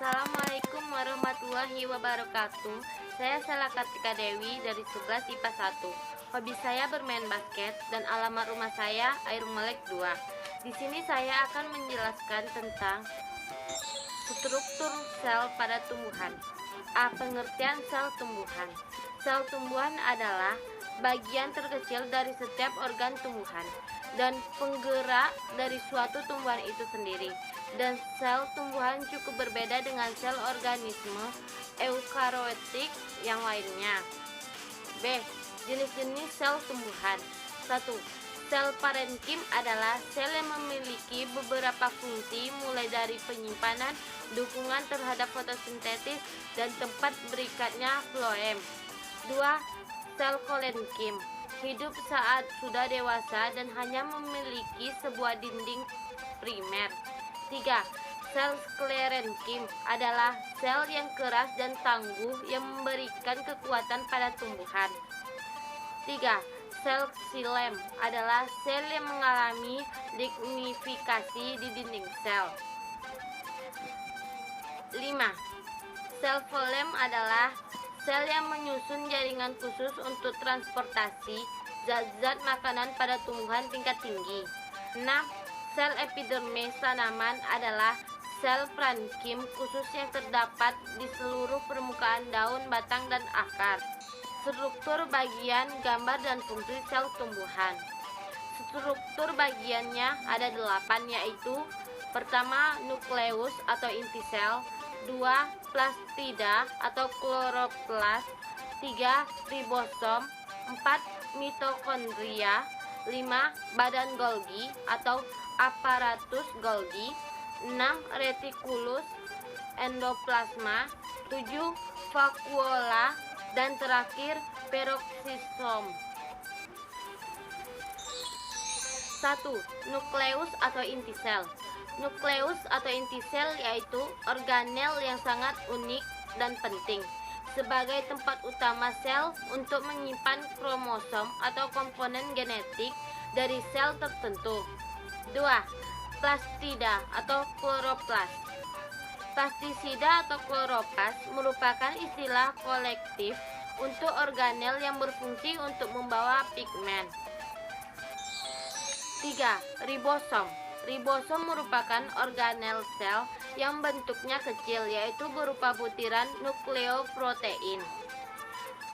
Assalamualaikum warahmatullahi wabarakatuh. Saya Sela Kartika Dewi dari 11 IPA 1. Hobi saya bermain basket dan alamat rumah saya Air Melek 2. Di sini saya akan menjelaskan tentang struktur sel pada tumbuhan. Pengertian sel tumbuhan. Sel tumbuhan adalah bagian terkecil dari setiap organ tumbuhan dan penggerak dari suatu tumbuhan itu sendiri. Dan sel tumbuhan cukup berbeda dengan sel organisme eukariotik yang lainnya. B. Jenis-jenis sel tumbuhan. 1. Sel parenkim adalah sel yang memiliki beberapa fungsi, mulai dari penyimpanan, dukungan terhadap fotosintesis, dan tempat berikatnya floem. 2. Sel kolenkim hidup saat sudah dewasa dan hanya memiliki sebuah dinding primer. 3. Sel sklerenkim adalah sel yang keras dan tangguh yang memberikan kekuatan pada tumbuhan. 3. Sel xilem adalah sel yang mengalami lignifikasi di dinding sel. 5. Sel phloem adalah sel yang menyusun jaringan khusus untuk transportasi zat-zat makanan pada tumbuhan tingkat tinggi. 6. Sel epidermis tanaman adalah sel parenkim khusus yang terdapat di seluruh permukaan daun, batang, dan akar. Struktur bagian, gambar, dan fungsi sel tumbuhan. Struktur bagiannya ada 8, yaitu: pertama, nukleus atau inti sel. 2. Plastida atau kloroplas. 3. Ribosom. 4. Mitokondria. 5. Badan Golgi atau aparatus Golgi. 6. Retikulus endoplasma. 7. Vakuola. Dan terakhir peroksisom. 1. Nukleus atau inti sel. Nukleus atau inti sel yaitu organel yang sangat unik dan penting sebagai tempat utama sel untuk menyimpan kromosom atau komponen genetik dari sel tertentu. 2. Plastida atau kloroplas. Plastisida atau kloroplas merupakan istilah kolektif untuk organel yang berfungsi untuk membawa pigmen. 3. Ribosom. Ribosom merupakan organel sel yang bentuknya kecil, yaitu berupa butiran nukleoprotein.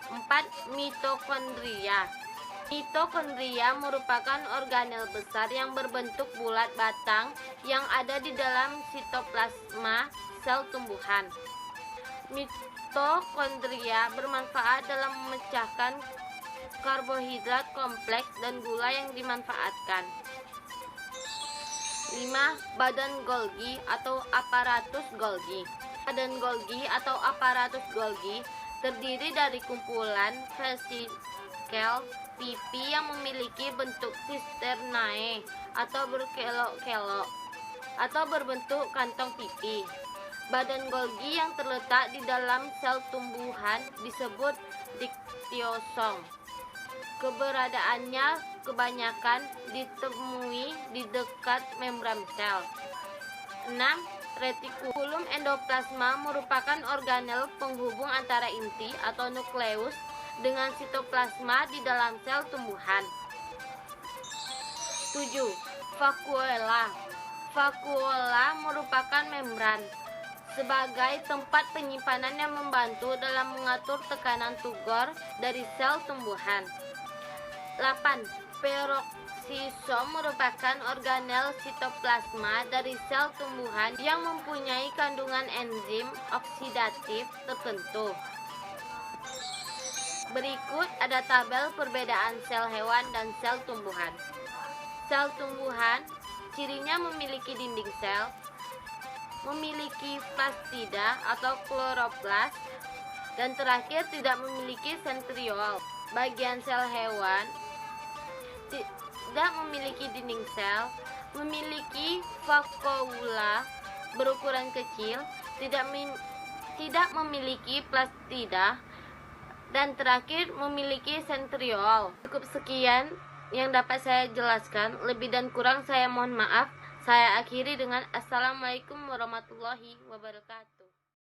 4. Mitokondria. Mitokondria merupakan organel besar yang berbentuk bulat batang yang ada di dalam sitoplasma sel tumbuhan. Mitokondria bermanfaat dalam memecahkan karbohidrat kompleks dan gula yang dimanfaatkan. 5. Badan Golgi atau aparatus Golgi. Badan Golgi atau aparatus Golgi terdiri dari kumpulan vesikel pipi yang memiliki bentuk sisternae atau berkelok-kelok atau berbentuk kantong pipi. Badan Golgi yang terletak di dalam sel tumbuhan disebut diktiosom. Keberadaannya kebanyakan ditemui di dekat membran sel. 6. Retikulum endoplasma merupakan organel penghubung antara inti atau nukleus dengan sitoplasma di dalam sel tumbuhan. 7. Vakuola. Vakuola merupakan membran sebagai tempat penyimpanan yang membantu dalam mengatur tekanan tugor dari sel tumbuhan. 8. Peroksisom merupakan organel sitoplasma dari sel tumbuhan yang mempunyai kandungan enzim oksidatif tertentu. Berikut ada tabel perbedaan sel hewan dan sel tumbuhan. Sel tumbuhan cirinya memiliki dinding sel, memiliki plastida atau kloroplas, dan terakhir tidak memiliki sentriol. Bagian sel hewan tidak memiliki dinding sel, memiliki vakuola berukuran kecil, tidak memiliki plastida, dan terakhir memiliki sentriol. Cukup sekian yang dapat saya jelaskan, lebih dan kurang saya mohon maaf. Saya akhiri dengan Assalamualaikum warahmatullahi wabarakatuh.